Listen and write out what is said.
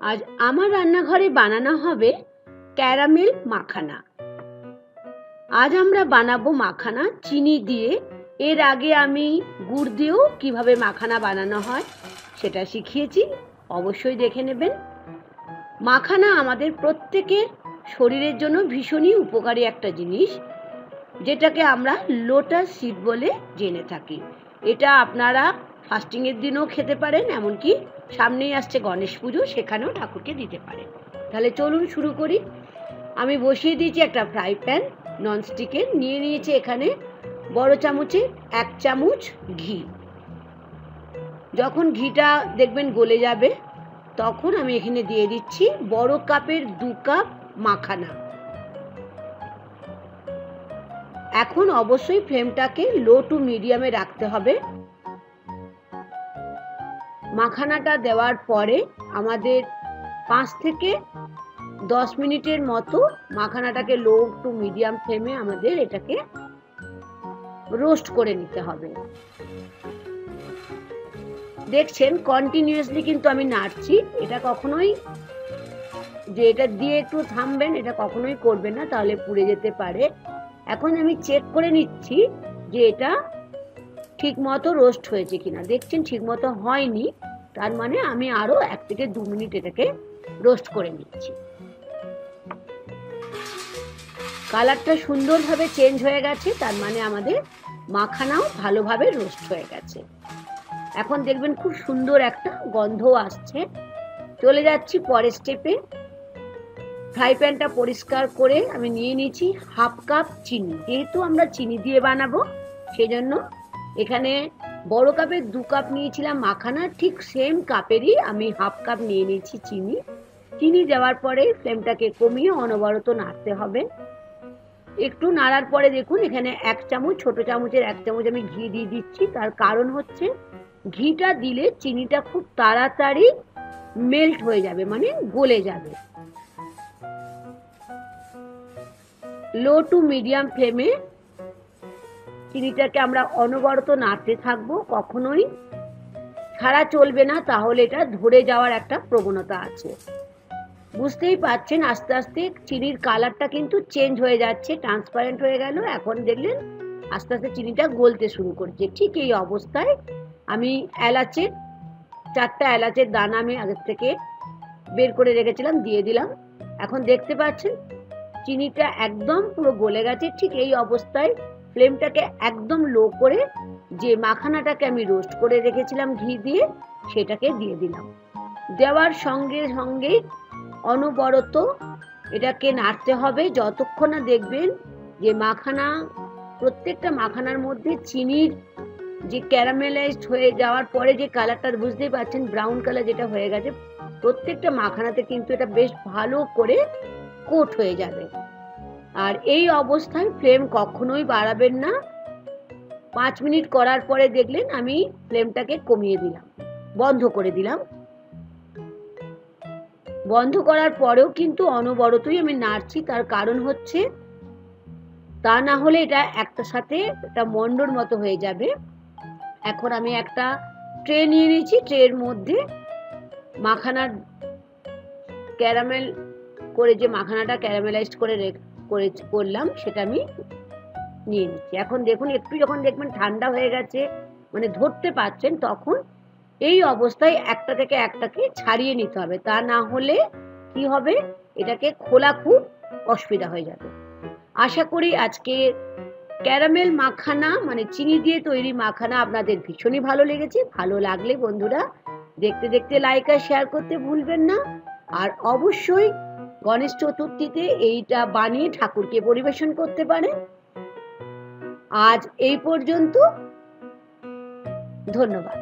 আজ আমার রান্নাঘরে বানানো হবে ক্যারামেল মাখানা। আজ আমরা বানাবো মাখানা চিনি দিয়ে। এর আগে আমি গুড় দিয়েও কিভাবে মাখানা বানানো হয় সেটা শিখিয়েছি, অবশ্যই দেখে নেবেন। মাখানা আমাদের প্রত্যেকের শরীরের জন্য ভীষণই উপকারী একটা জিনিস, যেটাকে আমরা লোটাস সিড বলে জেনে থাকি। এটা আপনারা ফাস্টিংয়ের দিনেও খেতে পারেন, এমনকি সামনেই আসছে গণেশ পুজো, সেখানেও ঠাকুরকে দিতে পারেন। তাহলে চলুন শুরু করি। আমি বসিয়ে দিয়েছি একটা ফ্রাই প্যান ননস্টিকের, নিয়ে নিয়েছি এখানে বড় চামচে 1 চামচ ঘি। যখন ঘিটা দেখবেন গলে যাবে তখন আমি এখানে দিয়ে দিচ্ছি বড় কাপের 2 কাপ মাখানা। এখন অবশ্যই ফ্লেমটাকে লো টু মিডিয়ামে রাখতে হবে। মাখানাটা দেওয়ার পরে আমাদের 5 থেকে 10 মিনিটের মতো মাখানাটাকে লো টু মিডিয়াম ফ্লেমে আমাদের এটাকে রোস্ট করে নিতে হবে। দেখছেন কন্টিনিউয়াসলি কিন্তু আমি নাড়ছি। এটা কখনোই যে এটা দিয়ে একটু থামবেন, এটা কখনোই করবেন না, তাহলে পুড়ে যেতে পারে। এখন আমি চেক করে নিচ্ছি যে এটা ঠিক মতো রোস্ট হয়েছে কিনা। দেখছেন ঠিক মতো হয়নি, তার মানে আমি আরো 1 থেকে 2 মিনিট এটাকে রোস্ট করে নিচ্ছি। কালারটা সুন্দরভাবে চেঞ্জ হয়ে গেছে, তার মানে আমাদের মাখানাও ভালোভাবে রোস্ট হয়ে গেছে। এখন দেখবেন খুব সুন্দর একটা গন্ধ আসছে। চলে যাচ্ছি পরের স্টেপে। ফ্রাই প্যানটা পরিষ্কার করে আমি নিয়ে নিয়েছি 1/2 কাপ চিনি। যেহেতু আমরা চিনি দিয়ে বানাবো, সেজন্য এখানে বড় কাপের 2 কাপ নিয়েছিলাম মাখানা, ঠিক সেম কাপেরই আমি 1/2 কাপ নিয়ে নিয়েছি চিনি। চিনি দেওয়ার পরে ফ্লেমটাকে কমিয়ে অনবরত নাড়তে হবে। একটু নাড়ার পরে দেখুন এখানে 1 চামচ, ছোট চামচের 1 চামচ আমি ঘি দিয়ে দিচ্ছি। তার কারণ হচ্ছে ঘিটা দিলে চিনিটা খুব তাড়াতাড়ি মেল্ট হয়ে যাবে, মানে গলে যাবে। লো টু মিডিয়াম ফ্লেমে চিনিটাকে আমরা অনবরত নাড়তে থাকবো, কখনোই ছাড়া চলবে না, তাহলে এটা ধরে যাওয়ার একটা প্রবণতা আছে। বুঝতেই পারছেন আস্তে আস্তে চিনির কালারটা কিন্তু চেঞ্জ হয়ে যাচ্ছে, ট্রান্সপারেন্ট হয়ে গেল। এখন দেখলেন আস্তে আস্তে চিনিটা গলতে শুরু করছে। ঠিক এই অবস্থায় আমি এলাচের 4টা এলাচের দানা আমি আগের থেকে বের করে রেখেছিলাম, দিয়ে দিলাম। এখন দেখতে পাচ্ছেন চিনিটা একদম পুরো গলে গেছে। ঠিক এই অবস্থায় ফ্লেমটাকে একদম লো করে যে মাখানাটাকে আমি রোস্ট করে রেখেছিলাম ঘি দিয়ে, সেটাকে দিয়ে দিলাম। দেওয়ার সঙ্গে সঙ্গে অনবরত এটাকে নাড়তে হবে যতক্ষণ না দেখবেন যে মাখানা, প্রত্যেকটা মাখানার মধ্যে চিনির যে ক্যারামেলাইজড হয়ে যাওয়ার পরে যে কালারটা বুঝতেই পারছেন ব্রাউন কালার যেটা হয়ে গেছে, প্রত্যেকটা মাখানাতে কিন্তু এটা বেশ ভালো করে কোট হয়ে যাবে। আর এই অবস্থায় ফ্লেম কখনোই বাড়াবেন না। 5 মিনিট করার পরে দেখলেন আমি ফ্লেমটাকে কমিয়ে দিলাম, বন্ধ করে দিলাম। বন্ধ করার পরেও কিন্তু অনবরতই আমি নাড়ছি, তার কারণ হচ্ছে তা না হলে এটা একটার সাথে একটা মন্ডর মতো হয়ে যাবে। এখন আমি একটা ট্রে নিয়ে নিয়েছি, ট্রের মধ্যে মাখানার ক্যারামেল করে যে মাখানাটা ক্যারামেলাইজড করে করলাম সেটা আমি নিয়ে নিচ্ছি। এখন দেখুন একটু যখন দেখবেন ঠান্ডা হয়ে গেছে, মানে ধরতে পারছেন, তখন এই অবস্থায় একটা থেকে একটাকে ছাড়িয়ে নিতে হবে, তা না হলে কি হবে, এটাকে খোলা খুব অসুবিধা হয়ে যাবে। আশা করি আজকে ক্যারামেল মাখানা মানে চিনি দিয়ে তৈরি মাখানা আপনাদের ভীষণই ভালো লেগেছে। ভালো লাগলে বন্ধুরা দেখতে দেখতে লাইক আর শেয়ার করতে ভুলবেন না। আর অবশ্যই গণেশ চতুর্থীতে এইটা বানিয়ে ঠাকুরকে পরিবেশন করতে পারেন। আজ এই পর্যন্ত, ধন্যবাদ।